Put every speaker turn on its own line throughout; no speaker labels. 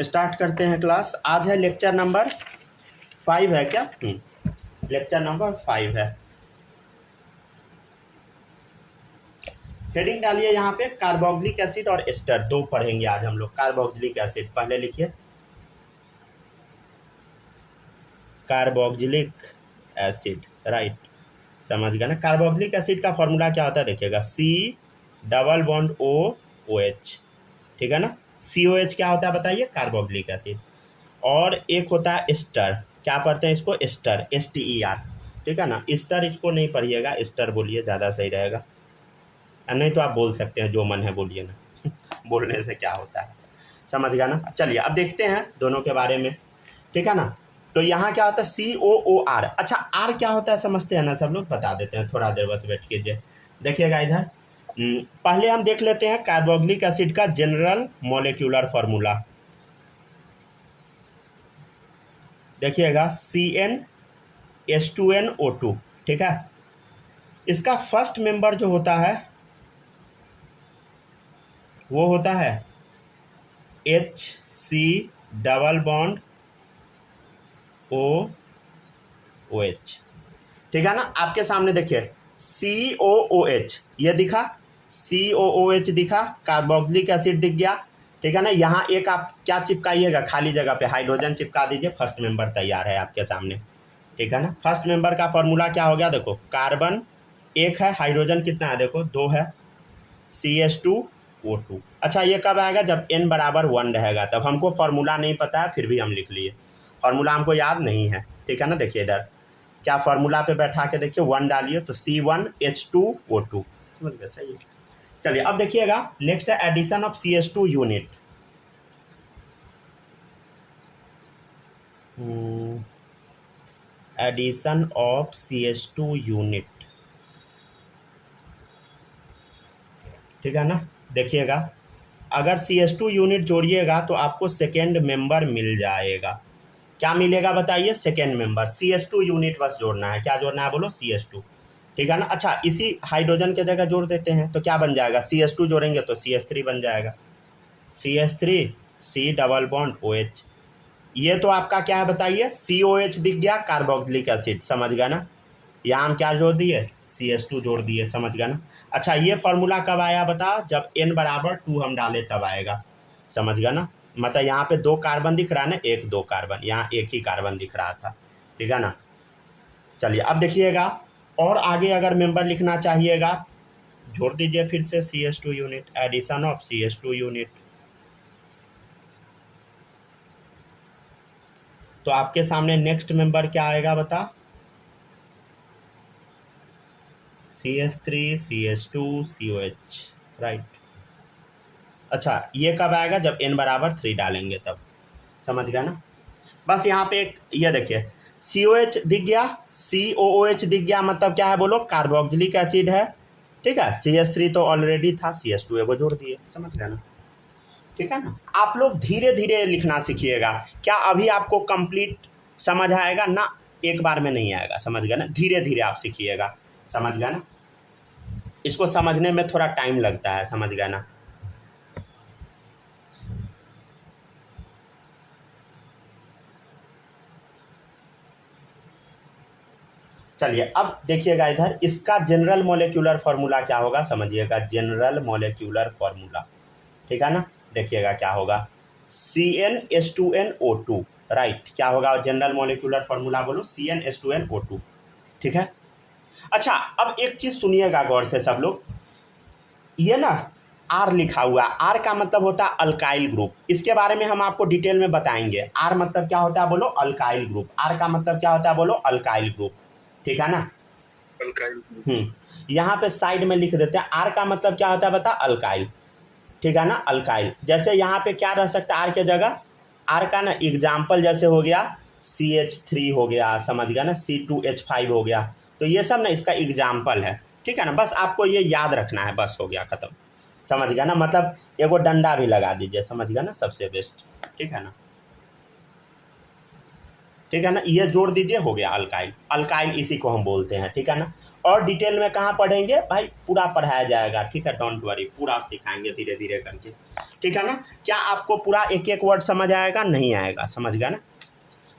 Start करते हैं class. आज है लेक्चर नंबर 5 है क्या? लेक्चर नंबर 5 है। हेडिंग डालिए यहाँ पे, कार्बोक्सिलिक एसिड और एस्टर दो पढ़ेंगे आज हम लोग। कार्बोक्सिलिक एसिड पहले लिखिए, कार्बोक्सिलिक एसिड, राइट, समझ गया ना। कार्बोक्सिलिक एसिड का फॉर्मूला क्या होता है देखिएगा, C++OOH, ठीक है ना। COH क्या होता है बताइए, कार्बोक्सिलिक एसिड। और एक होता है एस्टर, क्या पढ़ते हैं इसको, एस्टर, STER, ठीक है ना। एस्टर इसको नहीं पढ़िएगा, एस्टर बोलिए, ज़्यादा सही रहेगा। नहीं तो आप बोल सकते हैं, जो मन है बोलिए ना बोलने से क्या होता है, समझ गया ना। चलिए अब देखते हैं दोनों के बारे में, ठीक है ना। तो यहाँ क्या होता है, COOR। अच्छा, R क्या होता है समझते हैं ना सब लोग, बता देते हैं, थोड़ा देर बस वेट कीजिए। देखिएगा इधर, पहले हम देख लेते हैं कार्बोक्सिलिक एसिड का जनरल मॉलिक्यूलर फार्मूला। देखिएगा CnH2nO2, ठीक है। इसका फर्स्ट मेंबर जो होता है वो होता है HC डबल बॉन्ड OOH, ठीक है ना। आपके सामने देखिए COOH, ये दिखा, COOH दिखा, कार्बोक्सिलिक एसिड दिख गया, ठीक है ना। यहाँ एक आप क्या चिपकाइएगा, खाली जगह पे हाइड्रोजन चिपका दीजिए, फर्स्ट मेंबर तैयार है आपके सामने, ठीक है ना। फर्स्ट मेंबर का फॉर्मूला क्या हो गया, देखो, कार्बन एक है, हाइड्रोजन कितना है देखो, 2 है, CH2O2। अच्छा, ये कब आएगा, जब n बराबर 1 रहेगा, तब हमको फार्मूला नहीं पता है, फिर भी हम लिख लिए, फार्मूला हमको याद नहीं है, ठीक है ना। देखिए इधर क्या फार्मूला पे बैठा के देखिए, 1 डालिए तो C1H2O2, समझ गए, सही है। चलिए अब देखिएगा, नेक्स्ट है addition of CH2 unit. Addition of CH2 unit, ठीक है ना। देखिएगा, अगर CH2 यूनिट जोड़िएगा तो आपको सेकेंड मेंबर मिल जाएगा। क्या मिलेगा बताइए, सेकेंड मेंबर। CH2 यूनिट बस जोड़ना है, क्या जोड़ना है बोलो, CH2, ठीक है ना। अच्छा, इसी हाइड्रोजन के जगह जोड़ देते हैं तो क्या बन जाएगा, CH2 जोड़ेंगे तो CH3 बन जाएगा, CH3 C double bond OH। ये तो आपका क्या है बताइए, COH दिख गया, कार्बोक्सिलिक एसिड, समझ गया ना। यहाँ हम क्या जोड़ दिए, CH2 जोड़ दिए, समझ गया ना। अच्छा, ये फार्मूला कब आया बता, जब n बराबर 2 हम डाले तब आएगा, समझ गया ना। मतलब यहाँ पे 2 कार्बन दिख रहा है ना, 1-2 कार्बन, यहाँ एक ही कार्बन दिख रहा था, ठीक है ना। चलिए अब देखिएगा, और आगे अगर मेंबर लिखना चाहिएगा, जोड़ दीजिए फिर से CH2 unit, addition of CH2 unit. तो आपके सामने नेक्स्ट मेंबर क्या आएगा बता, CH3 CH2 COH, राइट। अच्छा, ये कब आएगा, जब n बराबर 3 डालेंगे तब, समझ गया ना। बस यहाँ पे एक ये देखिए, COH दिख गया, COOH दिख गया, मतलब क्या है बोलो, कार्बोक्सिलिक एसिड है, ठीक है। CH3 तो ऑलरेडी था, CH2 एगो जोड़ दिए, समझ गया ना, ठीक है ना। आप लोग धीरे धीरे लिखना सीखिएगा, क्या अभी आपको कंप्लीट समझ आएगा ना, एक बार में नहीं आएगा, समझ गया ना। धीरे धीरे आप सीखिएगा, समझ गया ना। इसको समझने में थोड़ा टाइम लगता है, समझ गया ना। चलिए अब देखिएगा इधर, इसका जनरल मॉलिक्यूलर फार्मूला क्या होगा समझिएगा, जनरल मॉलिक्यूलर फार्मूला, ठीक है ना। देखिएगा क्या होगा, CnH2nO2, राइट। क्या होगा जनरल मॉलिक्यूलर फार्मूला बोलो, CnH2nO2, ठीक है। अच्छा, अब एक चीज़ सुनिएगा गौर से सब लोग, ये ना R लिखा हुआ है, R का मतलब होता है अल्काइल ग्रुप, इसके बारे में हम आपको डिटेल में बताएंगे। R मतलब क्या होता है बोलो, अल्काइल ग्रुप। R का मतलब क्या होता है बोलो, अल्काइल ग्रुप, ठीक है ना। यहाँ पे साइड में लिख देते हैं, R का मतलब क्या होता है बता, अल्काइल, ठीक है ना, अल्काइल। जैसे यहाँ पे क्या रह सकता है R के जगह, R का ना एग्जाम्पल जैसे हो गया CH3 हो गया, समझ गया ना, C2H5 हो गया, तो ये सब ना इसका एग्जाम्पल है, ठीक है ना। बस आपको ये याद रखना है, बस हो गया खत्म, समझ गया ना। मतलब एगो डंडा भी लगा दीजिए, समझ गया ना, सबसे बेस्ट, ठीक है ना। ठीक है ना। ये जोड़ दीजिए, हो गया अल्काइल। अल्काइल इसी को हम बोलते हैं, ठीक है ना। और डिटेल में कहाँ पढ़ेंगे भाई, पूरा पढ़ाया जाएगा, ठीक है, डोंट वरी, पूरा सिखाएंगे धीरे धीरे करके, ठीक है ना। क्या आपको पूरा एक एक वर्ड समझ आएगा? नहीं आएगा, समझ गया ना।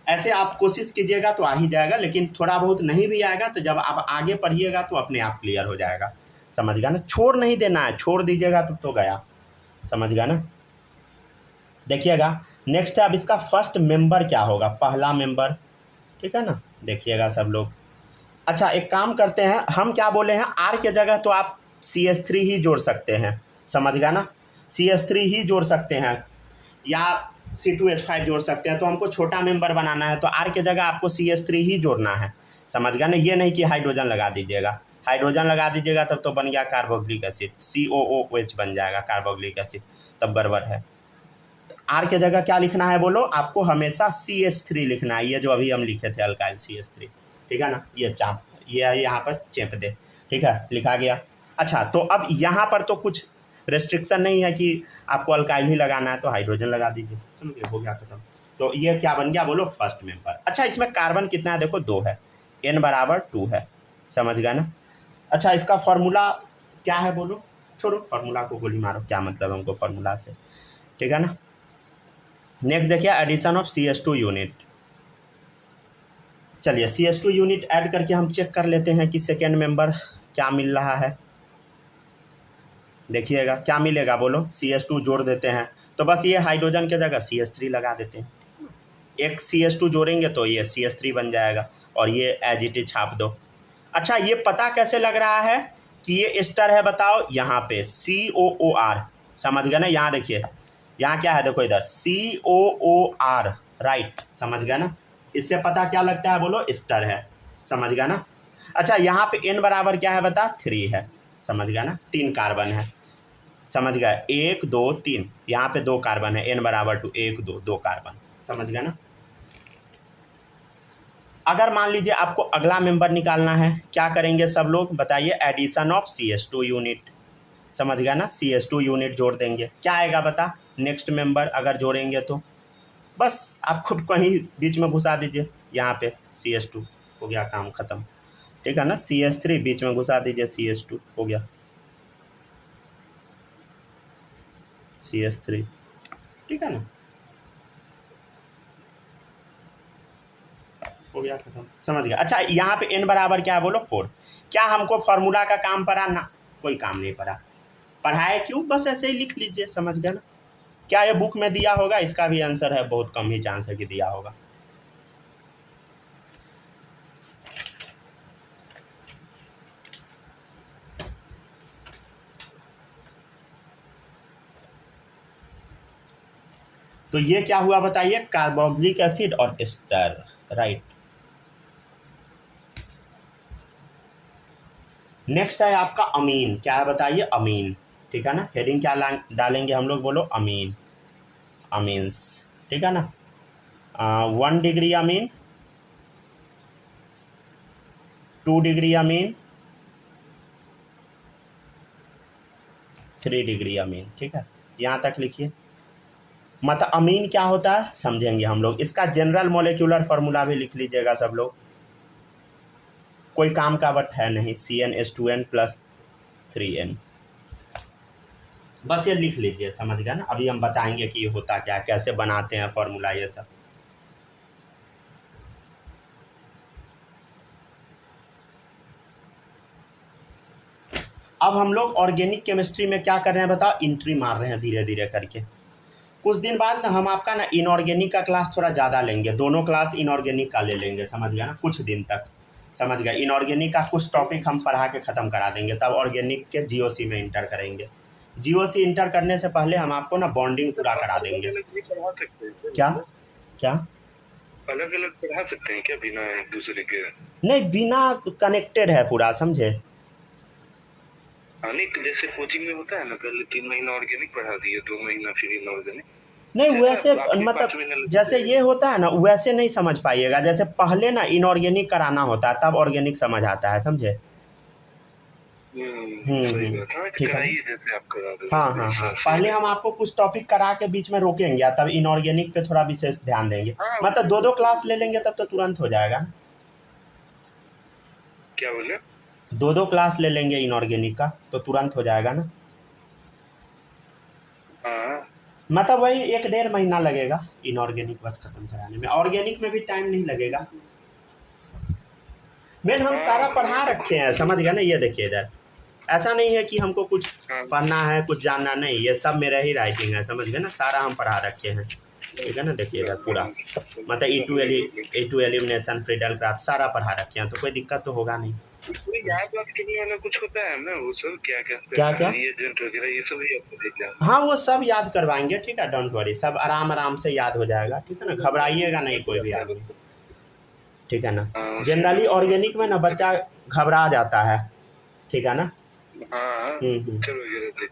ऐसे आप कोशिश कीजिएगा तो आ ही जाएगा, लेकिन थोड़ा बहुत नहीं भी आएगा तो जब आप आगे पढ़िएगा तो अपने आप क्लियर हो जाएगा, समझ गया ना। छोड़ नहीं देना है, छोड़ दीजिएगा तो गया, समझ गया ना। देखिएगा नेक्स्ट है, अब इसका फर्स्ट मेंबर क्या होगा, पहला मेंबर, ठीक है ना। देखिएगा सब लोग। अच्छा एक काम करते हैं, हम क्या बोले हैं, आर के जगह तो आप CH3 ही जोड़ सकते हैं, समझ गया ना। CH3 ही जोड़ सकते हैं या C2H5 जोड़ सकते हैं। तो हमको छोटा मेंबर बनाना है तो आर के जगह आपको CH3 ही जोड़ना है, समझ गया ना। ये नहीं कि हाइड्रोजन लगा दीजिएगा, हाइड्रोजन लगा दीजिएगा तब तो बन गया कार्बोक्सिलिक एसिड, COOH बन जाएगा कार्बोक्सिलिक एसिड, तब गड़बड़ है। आर के जगह क्या लिखना है बोलो, आपको हमेशा CH3 लिखना है, ये जो अभी हम लिखे थे अल्काइल CH3, ठीक है ना। ये चाप, ये यहाँ पर चेप दे, ठीक है, लिखा गया। अच्छा तो अब यहाँ पर तो कुछ रेस्ट्रिक्शन नहीं है कि आपको अल्काइल ही लगाना है, तो हाइड्रोजन लगा दीजिए, समझिए, हो गया खत्म। तो ये क्या बन गया बोलो, फर्स्ट मेंबर। अच्छा इसमें कार्बन कितना है देखो, 2 है, N बराबर 2 है, समझ गया ना। अच्छा इसका फार्मूला क्या है बोलो, छोड़ो फार्मूला को गोली मारो, क्या मतलब हमको फार्मूला से, ठीक है ना। नेक्स्ट देखिए एडिशन ऑफ CH2 यूनिट। चलिए CH2 यूनिट ऐड करके हम चेक कर लेते हैं कि सेकेंड मेंबर क्या मिल रहा है। देखिएगा क्या मिलेगा बोलो, CH2 जोड़ देते हैं तो बस ये हाइड्रोजन के जगह CH3 लगा देते हैं, एक CH2 जोड़ेंगे तो ये CH3 बन जाएगा और ये एज इट इज छाप दो। अच्छा ये पता कैसे लग रहा है कि ये एस्टर है, बताओ, यहाँ पे COOR, समझ गए ना। यहाँ देखिए, यहाँ क्या है देखो, इधर COOR, राइट, समझ गया ना। इससे पता क्या लगता है बोलो, एस्टर है, समझ गया ना। अच्छा यहाँ पे N बराबर क्या है बता, 3 है, समझ गया ना, 3 कार्बन है, समझ गया, 1 2 3, यहाँ पे 2 कार्बन है, N बराबर 2, 1 2 2 कार्बन, समझ गया ना। अगर मान लीजिए आपको अगला मेंबर निकालना है, क्या करेंगे सब लोग बताइए, एडिशन ऑफ CH2 यूनिट, समझ गया ना। CH2 यूनिट जोड़ देंगे, क्या आएगा बता, नेक्स्ट मेंबर अगर जोड़ेंगे तो बस आप खुद कहीं बीच में घुसा दीजिए, यहाँ पे CH2, हो गया काम ख़त्म, ठीक है ना। CH3 बीच में घुसा दीजिए, CH2 हो गया, CH3, ठीक है ना, हो गया खत्म, समझ गया। अच्छा यहाँ पे N बराबर क्या है बोलो, 4। क्या हमको फार्मूला का काम पड़ा ना, कोई काम नहीं पड़ा, पढ़ाए क्यों, बस ऐसे ही लिख लीजिए, समझ गया ना। क्या ये बुक में दिया होगा, इसका भी आंसर है, बहुत कम ही चांस है कि दिया होगा। तो ये क्या हुआ बताइए, कार्बोक्सिलिक एसिड और एस्टर, राइट। नेक्स्ट है आपका अमीन, क्या है बताइए, अमीन, ठीक है ना। हेडिंग क्या डालेंगे हम लोग बोलो, अमीन, अमीन्स, ठीक है ना। 1 degree amine, 2 degree amine, 3 degree amine, ठीक है, यहाँ तक लिखिए। मतलब अमीन क्या होता है समझेंगे हम लोग, इसका जनरल मॉलिक्यूलर फार्मूला भी लिख लीजिएगा सब लोग, कोई काम का बट है नहीं, CnH2n + 3n, बस ये लिख लीजिए, समझ गया ना। अभी हम बताएंगे कि ये होता क्या, कैसे बनाते हैं फार्मूला, ये सब। अब हम लोग ऑर्गेनिक केमिस्ट्री में क्या कर रहे हैं बताओ, एंट्री मार रहे हैं धीरे धीरे करके। कुछ दिन बाद ना हम आपका ना इनऑर्गेनिक का क्लास थोड़ा ज़्यादा लेंगे, दोनों क्लास इनऑर्गेनिक का ले लेंगे, समझ गया ना, कुछ दिन तक, समझ गया। इनऑर्गेनिक का कुछ टॉपिक हम पढ़ा के ख़त्म करा देंगे, तब ऑर्गेनिक के GOC में इंटर करेंगे। GOC इंटर करने से पहले हम आपको ना बॉन्डिंग पूरा करा देंगे। क्या क्या
अलग अलग पढ़ा सकते हैं क्या, बिना एक दूसरे के?
नहीं, बिना कनेक्टेड है पूरा, समझे।
जैसे कोचिंग में होता है ना, पहले 3 महीना ऑर्गेनिक पढ़ा दिए, 2 महीना फिर इनऑर्गेनिक,
नहीं वैसे मतलब जैसे ये होता है ना वैसे नहीं समझ पाइएगा, जैसे पहले ना इनऑर्गेनिक कराना होता है तब ऑर्गेनिक समझ आता है, समझे।
सही
हम्म।
बात है। हाँ, तो
ठीक है।
कराइए जैसे आप करा रहे
हाँ
थे,
हाँ हाँ,
सही
पहले हम
रहेगा।
आपको कुछ टॉपिक करा के बीच में रोकेंगे, तब इनऑर्गेनिक पे थोड़ा विशेष ध्यान देंगे।
हाँ,
मतलब दो दो क्लास ले लेंगे तब तो तुरंत हो जाएगा ना।
क्या बोले?
दो दो क्लास ले लेंगे इनऑर्गेनिक का तो तुरंत हो जाएगा ना।
हाँ,
मतलब वही 1 डेढ़ महीना लगेगा इनऑर्गेनिक बस खत्म कराने में, ऑर्गेनिक में भी टाइम नहीं लगेगा। मेन हम सारा
हाँ,
पढ़ा रखे हैं, समझ गए ना। ये देखिए इधर, ऐसा नहीं है कि हमको कुछ
हाँ,
पढ़ना है कुछ जानना नहीं, ये सब मेरा ही राइटिंग है, समझ गए ना। सारा हम पढ़ा रखे हैं, ठीक है ना। देखिए इधर पूरा, मतलब ए टू एलिमिनेशन, फ्रीडल क्राफ्ट सारा पढ़ा रखे हैं, तो कोई दिक्कत तो होगा नहीं।
कोई याद वाद करने वाला कुछ होता है ना, वो सब क्या कहते
क्या
हैं,
क्या?
रिएजेंट वगैरह, ये सब भी आपको देख जाना।
हाँ वो सब याद करवाएंगे, ठीक है, डोंट वरी, सब आराम आराम से याद हो जाएगा, ठीक है ना। घबराइएगा नहीं कोई भी आदमी, ठीक है ना।
हाँ,
जनरली ऑर्गेनिक में ना बच्चा घबरा जाता है, ठीक है ना।
हाँ,
हम्म।
चलो वगैरह देख।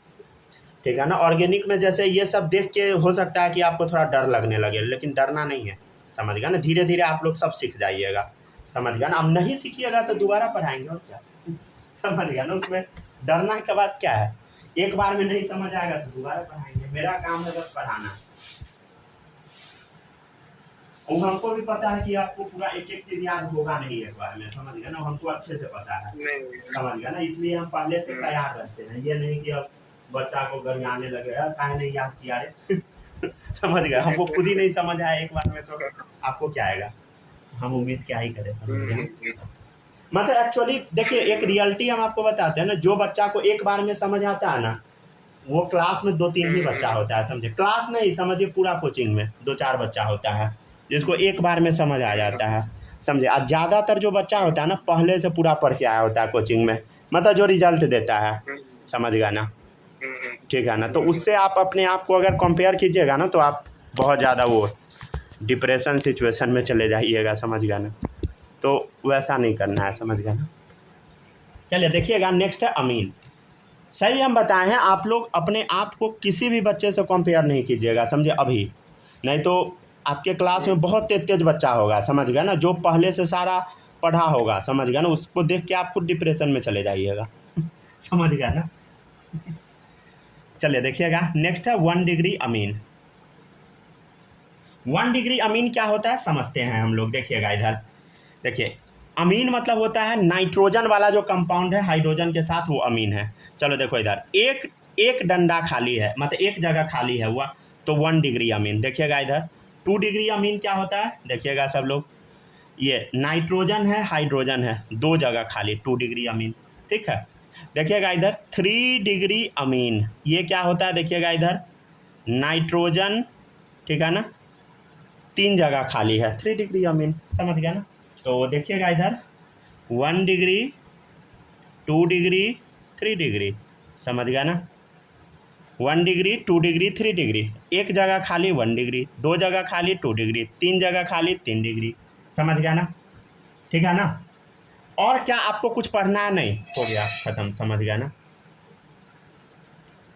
ठीक है ना। ऑर्गेनिक में जैसे ये सब देख के हो सकता है कि आपको थोड़ा डर लगने लगे, लेकिन डरना नहीं है, समझ गया ना। धीरे धीरे आप लोग सब सीख जाइएगा, समझ गया ना। अब नहीं सीखिएगा तो दोबारा पढ़ाएंगे और क्या, समझ गया ना। उसमें डरना के बाद क्या है, एक बार में नहीं समझ आएगा तो दोबारा पढ़ाएंगे, मेरा काम है बस पढ़ाना। और हमको भी पता है कि आपको पूरा एक एक चीज याद होगा नहीं एक बार में, समझ गया ना। हमको अच्छे से पता है,
नहीं,
समझ गया ना। इसलिए हम पहले से तैयार रहते हैं, ये नहीं कि अब बच्चा को गरियाने लगे काहे नहीं याद किया रे समझ गया। हमको खुद ही नहीं समझ आया एक बार में तो आपको क्या आएगा, हम उम्मीद क्या ही करें, समझ गया। मतलब एक्चुअली देखिए, एक रियलिटी हम आपको बताते हैं ना, जो बच्चा को एक बार में समझ आता है ना, वो क्लास में 2-3 ही बच्चा होता है, समझे। क्लास नहीं, समझिए पूरा कोचिंग में 2-4 बच्चा होता है जिसको एक बार में समझ आ जाता है, समझे। और ज़्यादातर जो बच्चा होता है ना, पहले से पूरा पढ़ के आया होता है कोचिंग में, मतलब जो रिजल्ट देता है, समझ गया ना। ठीक है ना। तो उससे आप अपने आप को अगर कंपेयर कीजिएगा ना, तो आप बहुत ज़्यादा वो डिप्रेशन सिचुएशन में चले जाइएगा, समझ गया ना। तो वैसा नहीं करना है, समझ गया ना। चलिए देखिएगा, नेक्स्ट है अमीन। सही हम बताए हैं, आप लोग अपने आप को किसी भी बच्चे से कंपेयर नहीं कीजिएगा, समझे अभी। नहीं तो आपके क्लास में बहुत तेज तेज बच्चा होगा, समझ गया ना, जो पहले से सारा पढ़ा होगा, समझ गया ना। उसको देख के आप खुद डिप्रेशन में चले जाइएगा समझ गया ना। चलिए देखिएगा, नेक्स्ट है 1 डिग्री अमीन। 1 डिग्री अमीन क्या होता है समझते हैं हम लोग। देखिएगा इधर, देखिए अमीन मतलब होता है नाइट्रोजन वाला जो कंपाउंड है हाइड्रोजन के साथ, वो अमीन है। चलो देखो इधर, एक एक डंडा खाली है, मतलब एक जगह खाली है हुआ, तो 1 डिग्री अमीन। देखिएगा इधर 2 डिग्री अमीन क्या होता है, देखिएगा सब लोग, ये नाइट्रोजन है हाइड्रोजन है, 2 जगह खाली, 2 डिग्री अमीन, ठीक है। देखिएगा इधर 3 डिग्री अमीन, ये क्या होता है, देखिएगा इधर नाइट्रोजन, ठीक है ना, 3 जगह खाली है, 3 डिग्री अमीन, समझ गया ना। तो देखिएगा इधर 1 डिग्री, 2 डिग्री, 3 डिग्री, समझ गया ना। 1 डिग्री, 2 डिग्री, 3 डिग्री, एक जगह खाली 1 डिग्री, 2 जगह खाली 2 डिग्री, 3 जगह खाली 3 डिग्री, समझ गया ना। ठीक है ना। और क्या आपको कुछ पढ़ना है, नहीं, हो गया खत्म, समझ गया ना।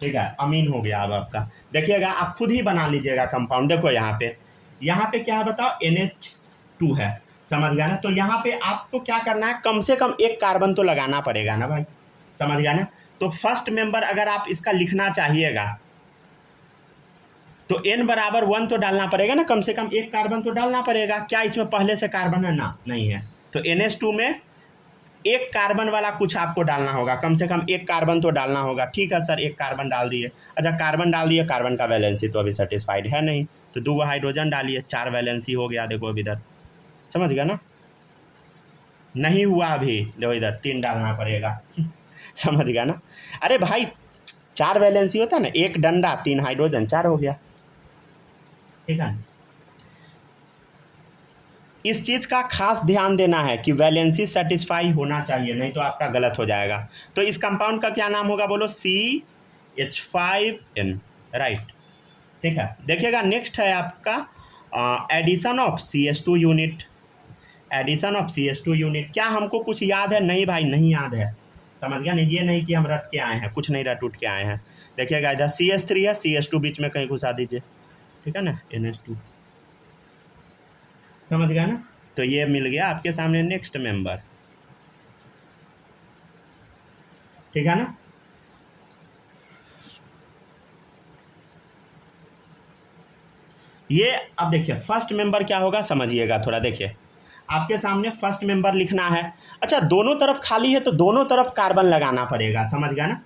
ठीक है, अमीन हो गया अब आपका। देखिएगा आप खुद ही बना लीजिएगा कंपाउंड। देखो यहाँ पे क्या है बताओ, NH2 है, समझ गया ना। तो यहाँ पे आपको क्या करना है, कम से कम एक कार्बन तो लगाना पड़ेगा ना भाई, समझ गया ना। तो फर्स्ट मेंबर अगर आप इसका लिखना चाहिएगा तो n बराबर 1 तो डालना पड़ेगा ना, कम से कम एक कार्बन तो डालना पड़ेगा। क्या इसमें पहले से कार्बन है ना, नहीं है। तो NH2 में एक कार्बन वाला कुछ आपको डालना होगा, कम से कम एक कार्बन तो डालना होगा। ठीक है सर, एक कार्बन डाल दिए। अच्छा कार्बन डाल दिए, कार्बन का वैलेंसी तो अभी सेटिस्फाइड है नहीं, तो 2 हाइड्रोजन डालिए, 4 वैलेंसी हो गया। देखो अभी इधर, समझ गया ना। नहीं हुआ अभी, देखो इधर 3 डालना पड़ेगा समझ गया ना। अरे भाई 4 वैलेंसी होता है ना, एक डंडा 3 हाइड्रोजन, 4 हो गया, ठीक है। इस चीज़ का खास ध्यान देना है कि वैलेंसी सेटिस्फाई होना चाहिए, नहीं तो आपका गलत हो जाएगा। तो इस कंपाउंड का क्या नाम होगा, बोलो CH5N, राइट, ठीक है। देखिएगा नेक्स्ट है आपका addition of CH2 unit. Addition of CH2 unit क्या हमको कुछ याद है, नहीं भाई नहीं याद है, समझ गया नहीं। ये नहीं कि हम रट के आए हैं, कुछ नहीं रट उठ के आए हैं। देखिएगा इधर CH3 है, CH2 बीच में कहीं घुसा दीजिए, ठीक है ना, NH2, समझ गया ना। तो ये मिल गया आपके सामने नेक्स्ट मेंबर, ठीक है ना। ये अब देखिए फर्स्ट मेंबर क्या होगा समझिएगा थोड़ा, देखिए आपके सामने फर्स्ट मेंबर लिखना है। अच्छा दोनों तरफ खाली है तो दोनों तरफ कार्बन लगाना पड़ेगा, समझ गया ना।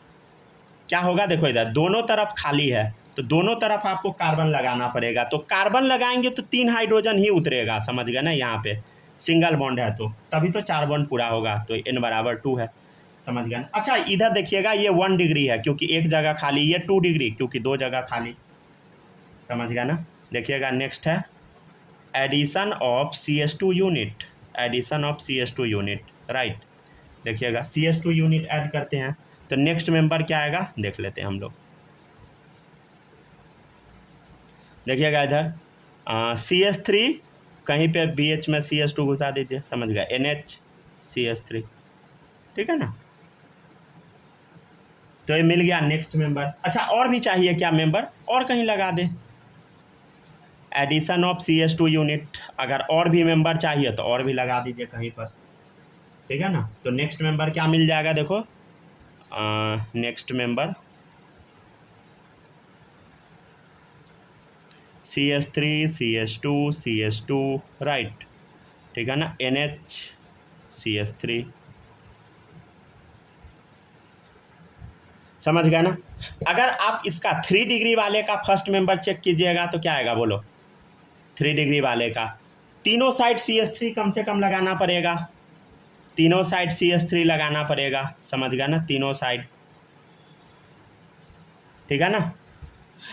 क्या होगा देखो इधर दोनों तरफ खाली है तो दोनों तरफ आपको कार्बन लगाना पड़ेगा, तो कार्बन लगाएंगे तो 3 हाइड्रोजन ही उतरेगा, समझ गया ना। यहाँ पे सिंगल बॉन्ड है तो तभी तो 4 बॉन्ड पूरा होगा, तो n बराबर 2 है, समझ गया ना। अच्छा इधर देखिएगा ये 1 डिग्री है क्योंकि एक जगह खाली, ये 2 डिग्री क्योंकि 2 जगह खाली, समझ गया ना। देखिएगा नेक्स्ट है addition of CH2 unit, addition of CH2 unit, right. देखिएगा CH2 यूनिट ऐड करते हैं तो नेक्स्ट मेंबर क्या आएगा देख लेते हैं हम लोग। देखिएगा इधर CH3 कहीं पे BH में CH2 घुसा दीजिए, समझ गया, NH ठीक है ना। तो ये मिल गया नेक्स्ट मेंबर। अच्छा और भी चाहिए क्या मेंबर, और कहीं लगा दें, एडिशन ऑफ CH2 यूनिट, अगर और भी मेंबर चाहिए तो और भी लगा दीजिए कहीं पर, ठीक है ना। तो नेक्स्ट मेंबर क्या मिल जाएगा देखो, नेक्स्ट मेंबर CH2 राइट, ठीक है ना, NH समझ गया ना। अगर आप इसका 3 डिग्री वाले का फर्स्ट मेंबर चेक कीजिएगा तो क्या आएगा बोलो, 3 डिग्री वाले का तीनों साइड CH3 कम से कम लगाना पड़ेगा, तीनों साइड CH3 लगाना पड़ेगा, समझ गया ना, तीनों साइड, ठीक है ना।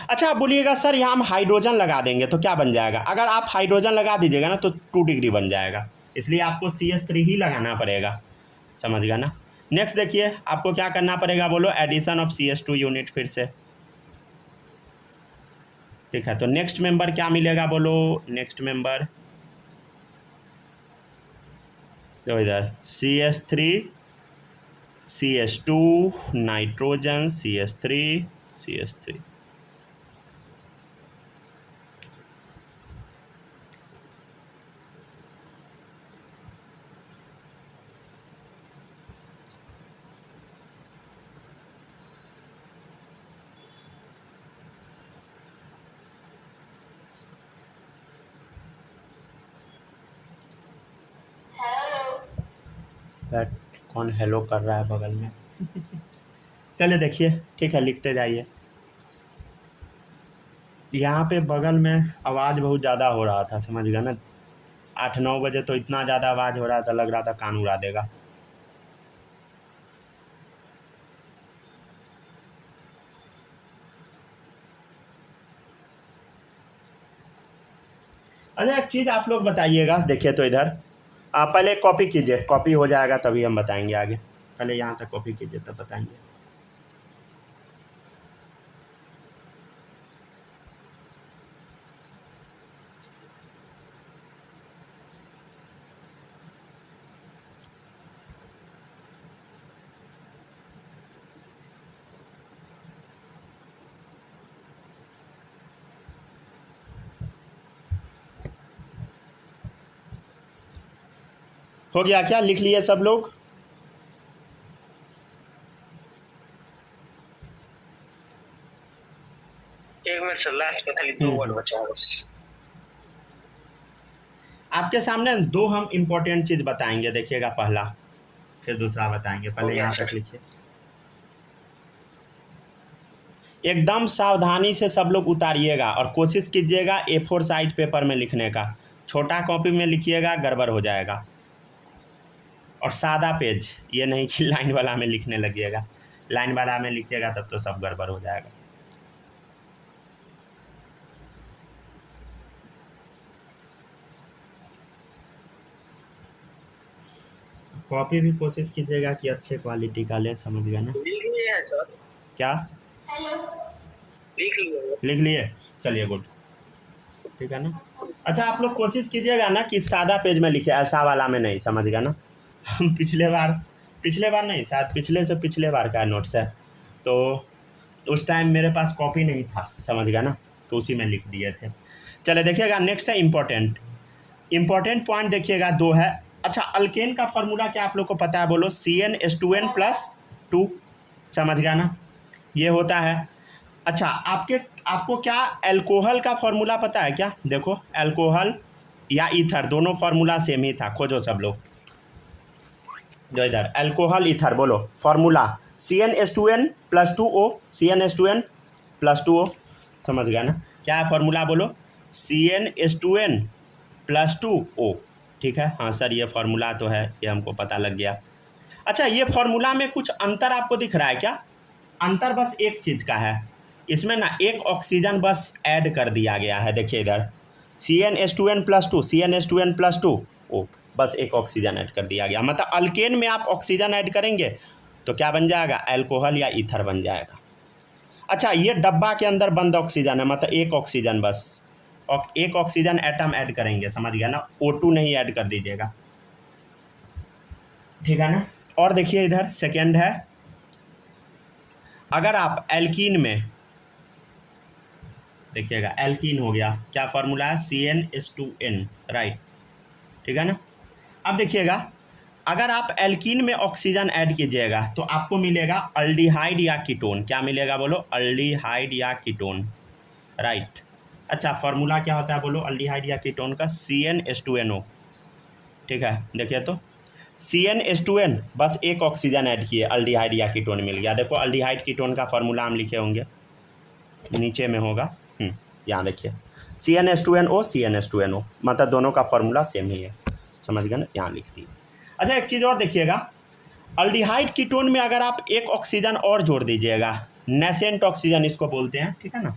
अच्छा आप बोलिएगा सर यहाँ हम हाइड्रोजन लगा देंगे तो क्या बन जाएगा, अगर आप हाइड्रोजन लगा दीजिएगा ना तो 2 डिग्री बन जाएगा, इसलिए आपको CH3 ही लगाना पड़ेगा, समझ गया ना। नेक्स्ट देखिए आपको क्या करना पड़ेगा बोलो, एडिशन ऑफ CH2 यूनिट फिर से, ठीक है। तो नेक्स्ट मेंबर क्या मिलेगा बोलो, नेक्स्ट मेंबर तो इधर CH3 CH2 नाइट्रोजन CH3 कौन हेलो कर रहा है बगल में चलिए देखिए, ठीक है लिखते जाइए। यहाँ पे बगल में आवाज़ बहुत ज़्यादा हो रहा था, समझ गया ना, 8-9 बजे तो इतना ज़्यादा आवाज़ हो रहा था, लग रहा था कान उड़ा देगा। अच्छा एक चीज़ आप लोग बताइएगा, देखिए तो इधर आप पहले कॉपी कीजिए, कॉपी हो जाएगा तभी हम बताएंगे आगे, पहले यहाँ तक कॉपी कीजिए तब बताएंगे। हो गया क्या, लिख लिए सब लोग।
एक मिनट सर, लास्ट का खाली 2 वर्ड बचा है बस।
आपके सामने 2 हम इम्पोर्टेंट चीज़ बताएंगे, देखिएगा पहला फिर दूसरा बताएंगे, पहले यहाँ तक लिखिए। एकदम सावधानी से सब लोग उतारिएगा और कोशिश कीजिएगा A4 साइज पेपर में लिखने का, छोटा कॉपी में लिखिएगा गड़बड़ हो जाएगा। और सादा पेज, ये नहीं कि लाइन वाला में लिखने लगिएगा, लाइन वाला में लिखिएगा तब तो सब गड़बड़ हो जाएगा। कॉपी भी कोशिश कीजिएगा कि अच्छे क्वालिटी का लें, समझ गया ना।
लिख लिए हैं सर,
क्या लिख लिए, चलिए गुड, ठीक है ना। अच्छा आप लोग कोशिश कीजिएगा ना कि सादा पेज में लिखे, ऐसा वाला में नहीं, समझ गया ना। हम पिछले बार नहीं, शायद पिछले से पिछले बार का नोट्स है, तो उस टाइम मेरे पास कॉपी नहीं था, समझ गया ना, तो उसी में लिख दिए थे। चले देखिएगा नेक्स्ट है इम्पोर्टेंट पॉइंट, देखिएगा 2 है। अच्छा अल्केन का फॉर्मूला क्या आप लोग को पता है बोलो, CnH2n+2, समझ गया ना, ये होता है। अच्छा, आपको क्या अल्कोहल का फॉर्मूला पता है क्या? देखो, अल्कोहल या ईथर दोनों फार्मूला सेम ही था, खोजो सब लोग। जो इधर अल्कोहल ईथर बोलो फार्मूला CnH2n+2O, CnH2n+2O, समझ गया ना? क्या है फार्मूला बोलो? CnH2n+2O, ठीक है। हाँ सर, ये फार्मूला तो है, ये हमको पता लग गया। अच्छा, ये फार्मूला में कुछ अंतर आपको दिख रहा है क्या? अंतर बस एक चीज़ का है, इसमें ना एक ऑक्सीजन बस ऐड कर दिया गया है। देखिए इधर CnH2n+2, CnH2n+2O, बस एक ऑक्सीजन ऐड कर दिया गया। मतलब अल्केन में आप ऑक्सीजन ऐड करेंगे तो क्या बन जाएगा? अल्कोहल या ईथर बन जाएगा। अच्छा, ये डब्बा के अंदर बंद ऑक्सीजन है, मतलब एक ऑक्सीजन बस, और एक ऑक्सीजन एटम ऐड करेंगे, समझ गया ना? O2 नहीं ऐड कर दीजिएगा, ठीक है ना? और देखिए इधर सेकेंड है, अगर आप एल्कीन में देखिएगा, एल्कीन हो गया, क्या फार्मूला है? CnH2n, राइट, ठीक है ना? अब देखिएगा, अगर आप एल्कीन में ऑक्सीजन ऐड कीजिएगा तो आपको मिलेगा अल्डिहाइड या कीटोन। क्या मिलेगा बोलो? अल्डिहाइड या कीटोन, राइट। अच्छा, फार्मूला क्या होता है बोलो अल्डिहाइड या कीटोन का? CnH2nO, ठीक है। देखिए तो CnH2n, बस एक ऑक्सीजन ऐड किए, अल्डिहाइड या कीटोन मिल गया। देखो अल्डिहाइड कीटोन का फार्मूला हम लिखे होंगे, नीचे में होगा, यहाँ देखिए CnH2nO, CnH2nO, मतलब दोनों का फार्मूला सेम ही है, समझ गए ना? यहाँ लिख दिए। अच्छा, एक चीज़ और देखिएगा, अल्डिहाइड कीटोन में अगर आप एक ऑक्सीजन और जोड़ दीजिएगा, नेसेंट ऑक्सीजन इसको बोलते हैं, ठीक है ना?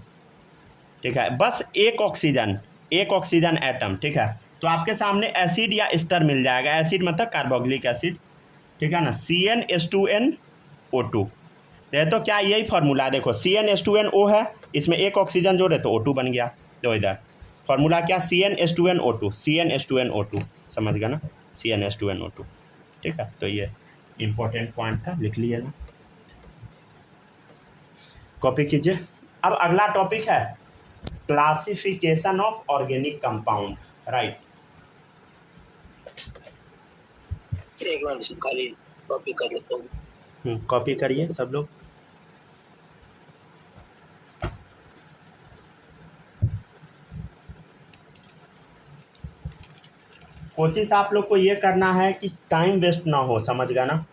ठीक है, बस एक ऑक्सीजन एटम, ठीक है, तो आपके सामने एसिड या एस्टर मिल जाएगा। एसिड मतलब कार्बोक्सिलिक एसिड, ठीक है ना? CnH2nO2, तो क्या यही फार्मूला है? देखो CnH2nO है, इसमें एक ऑक्सीजन जोड़े तो O2 बन गया। तो इधर फार्मूला क्या? CnH2nO2, CnH2nO2, समझ गया ना? CnH2nO2, ठीक है। तो ये इंपॉर्टेंट पॉइंट था, लिख लिए ना, कॉपी कीजिए। अब अगला टॉपिक है classification of organic compound, right.
एक बार खाली कॉपी कर लेता हूँ।
कॉपी करिए सब लोग। कोशिश आप लोग को ये करना है कि टाइम वेस्ट ना हो, समझ गया ना?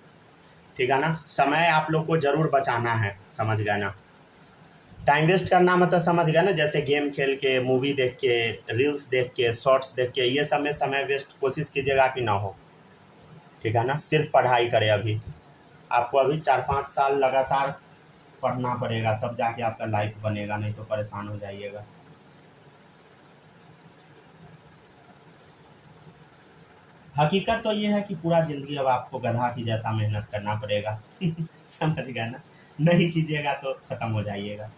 ठीक है ना? समय आप लोग को ज़रूर बचाना है, समझ गया ना? टाइम वेस्ट करना मतलब समझ गया ना? जैसे गेम खेल के, मूवी देख के, रील्स देख के, शॉर्ट्स देख के, ये सब में समय वेस्ट कोशिश कीजिएगा कि ना हो, ठीक है ना? सिर्फ पढ़ाई करें। अभी आपको अभी 4-5 साल लगातार पढ़ना पड़ेगा, तब जाके आपका लाइफ बनेगा, नहीं तो परेशान हो जाइएगा। हकीकत तो ये है कि पूरा ज़िंदगी अब आपको गधा की जैसा मेहनत करना पड़ेगा समझ गए ना? नहीं कीजिएगा तो ख़त्म हो जाइएगा।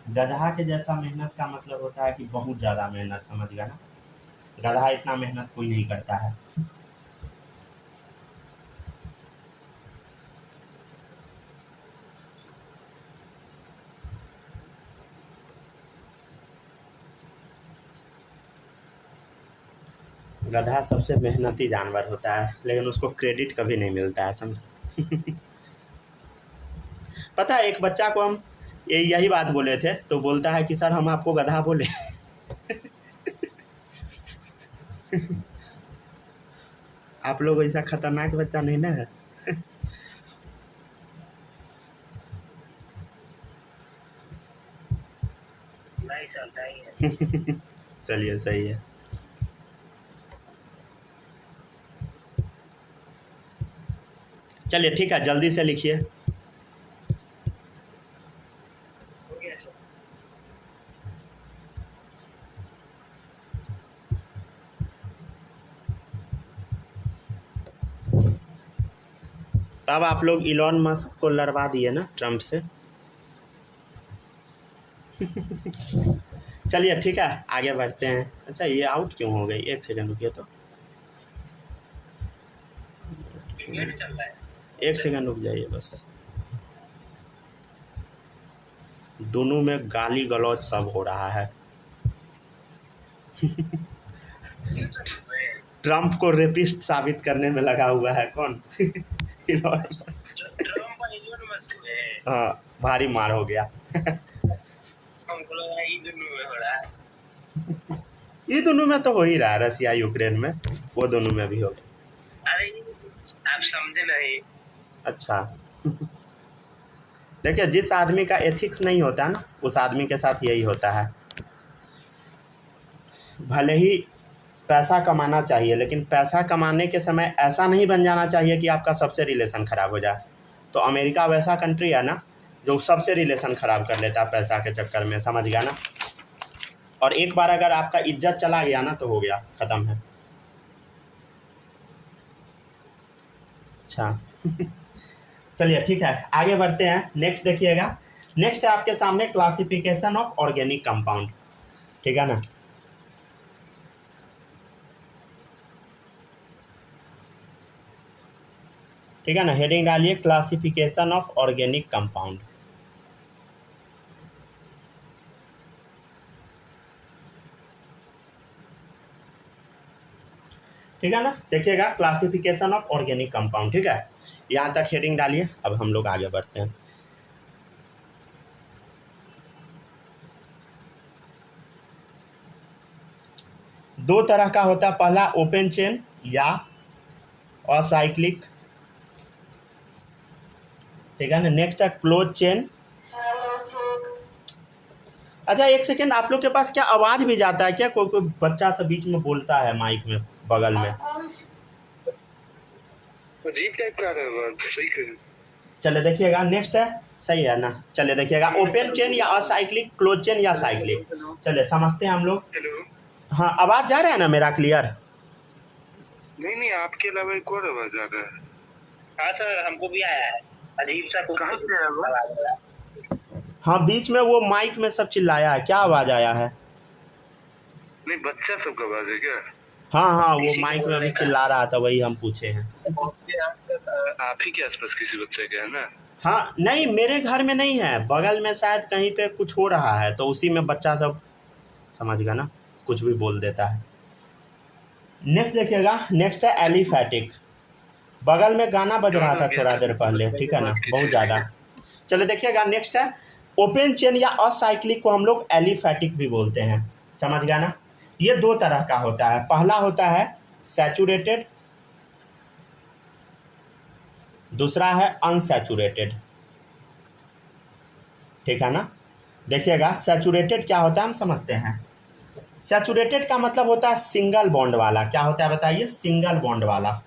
गधा के जैसा मेहनत का मतलब होता है कि बहुत ज़्यादा मेहनत, समझ गया ना? गधा इतना मेहनत कोई नहीं करता है गधा सबसे मेहनती जानवर होता है, लेकिन उसको क्रेडिट कभी नहीं मिलता है, समझ पता है, एक बच्चा को हम यही बात बोले थे, तो बोलता है कि सर हम आपको गधा बोले आप लोग ऐसा खतरनाक बच्चा नहीं ना है
नहीं सर, नहीं है।
चलिए सही है। चलिए ठीक है, जल्दी से लिखिए।
हो गया सर।
तब आप लोग इलॉन मस्क को लड़वा दिए ना ट्रम्प से चलिए ठीक है, आगे बढ़ते हैं। अच्छा, ये आउट क्यों हो गई? एक सेकंड रुकिए तो,
नेट चल रहा है।
एक सेकंड रुक जाइए बस। दोनों में गाली गलौज सब हो रहा है ट्रम्प को रेपिस्ट साबित करने में लगा हुआ है कौन? इलॉन।
ट्रम्प और इलोन मस्क है।
हाँ, भारी मार हो गया।
हमको लगा ये दोनों में हो रहा है।
ये दोनों में तो हो ही रहा है, रसिया यूक्रेन में, वो दोनों में भी हो गया।
अरे आप समझे नहीं।
अच्छा। देखिए, जिस आदमी का एथिक्स नहीं होता ना, उस आदमी के साथ यही होता है। भले ही पैसा कमाना चाहिए, लेकिन पैसा कमाने के समय ऐसा नहीं बन जाना चाहिए कि आपका सबसे रिलेशन ख़राब हो जाए। तो अमेरिका वैसा कंट्री है ना, जो सबसे रिलेशन ख़राब कर लेता है पैसा के चक्कर में, समझ गया ना। और एक बार अगर आपका इज्जत चला गया ना, तो हो गया, ख़त्म है। अच्छा। चलिए ठीक है, आगे बढ़ते हैं। नेक्स्ट देखिएगा, नेक्स्ट है आपके सामने क्लासिफिकेशन ऑफ ऑर्गेनिक कंपाउंड। ठीक है ना। ठीक है ना, हेडिंग डालिए क्लासिफिकेशन ऑफ ऑर्गेनिक कंपाउंड। ठीक है ना, देखिएगा क्लासिफिकेशन ऑफ ऑर्गेनिक कंपाउंड। ठीक है, यहाँ तक हेडिंग डालिए। अब हम लोग आगे बढ़ते हैं। दो तरह का होता है, पहला ओपन चेन या असाइक्लिक। ठीक है ना, नेक्स्ट है क्लोज चेन। अच्छा एक सेकेंड, आप लोग के पास क्या आवाज़ भी जाता है क्या? कोई कोई बच्चा सा बीच में बोलता है माइक में बगल में।
अजीब टाइप का है, सही कर।
चले देखिएगा, नेक्स्ट है, सही है ना। चले देखिएगा, ओपन चेन या असाइक्लिक, क्लोज चेन या साइक्लिक। चले समझते हैं हम लोग।
हेलो।
हाँ, आवाज़ जा रहा है ना मेरा क्लियर?
नहीं नहीं, आपके अलावा एक और आवाज आ रहा है। हाँ सर, हमको भी आया है अजीब सा। कहाँ से आया वो?
हाँ, बीच में वो माइक में सब चिल्लाया है, क्या आवाज़ आया है?
नहीं, बच्चा सबका आवाज है क्या?
हाँ हाँ, वो माइक में अभी चिल्ला रहा था, वही हम पूछे हैं।
आप ही के आसपास किसी बच्चे का है ना?
हाँ नहीं, मेरे घर में नहीं है, बगल में शायद कहीं पे कुछ हो रहा है, तो उसी में बच्चा सब, समझ गया ना, कुछ भी बोल देता है। नेक्स्ट देखिएगा, नेक्स्ट है एलिफैटिक। बगल में गाना बज रहा था थोड़ा देर पहले, ठीक है ना, बहुत ज़्यादा। चलो देखिएगा, नेक्स्ट है ओपन चेन या असाइक्लिक को हम लोग एलिफैटिक भी बोलते हैं, समझ गया ना। ये दो तरह का होता है, पहला होता है सैचुरेटेड, दूसरा है अनसैचुरेटेड। ठीक है ना, देखिएगा सैचुरेटेड क्या होता है हम समझते हैं। सैचुरेटेड का मतलब होता है सिंगल बॉन्ड वाला। क्या होता है बताइए? सिंगल बॉन्ड वाला।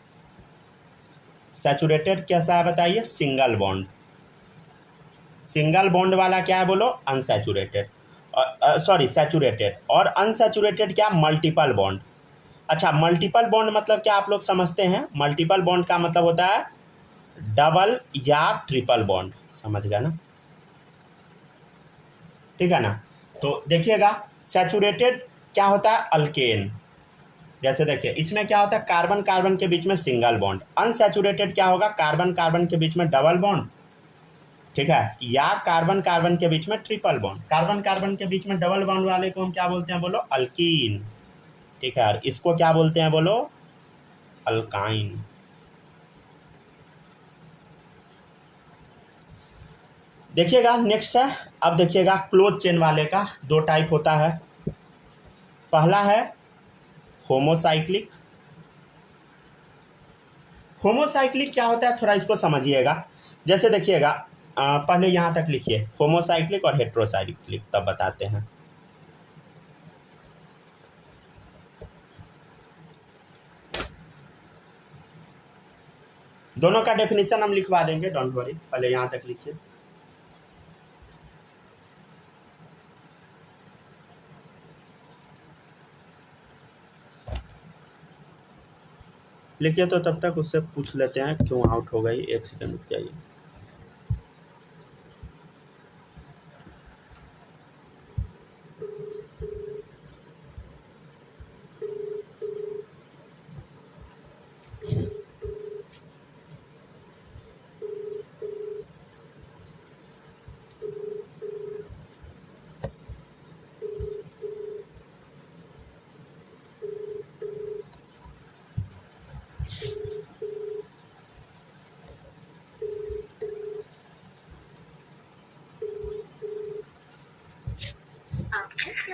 सैचुरेटेड कैसा है बताइए? Single bond. सिंगल बॉन्ड वाला क्या है बोलो? अनसैचुरेटेड। Sorry, saturated. और अनसैचुरेटेड क्या? Multiple bond. अच्छा, मल्टीपल बॉन्ड मतलब क्या आप लोग समझते हैं? मल्टीपल बॉन्ड का मतलब होता है डबल या ट्रिपल बॉन्ड, समझ गया ना। ठीक है ना, तो देखिएगा सैचुरेटेड क्या होता है? अल्केन। जैसे देखिए, इसमें क्या होता है? कार्बन कार्बन के बीच में सिंगल बॉन्ड। अनसैचुरेटेड क्या होगा? कार्बन कार्बन के बीच में डबल बॉन्ड, ठीक है, या कार्बन कार्बन के बीच में ट्रिपल बॉन्ड। कार्बन कार्बन के बीच में डबल बॉन्ड वाले को हम क्या बोलते हैं बोलो? अल्कीन। ठीक है, और इसको क्या बोलते हैं बोलो? अल्काइन। देखिएगा नेक्स्ट है, अब देखिएगा क्लोज चेन वाले का दो टाइप होता है। पहला है होमोसाइक्लिक। होमोसाइक्लिक क्या होता है थोड़ा इसको समझिएगा। जैसे देखिएगा, पहले यहाँ तक लिखिए, होमोसाइक्लिक और हेट्रोसाइक्लिक, तब बताते हैं। दोनों का डेफिनेशन हम लिखवा देंगे, डोंट वरी, पहले यहाँ तक लिखिए। लिखिए तो तब तक उससे पूछ लेते हैं क्यों आउट हो गई। एक सेकंड रुक जाइए।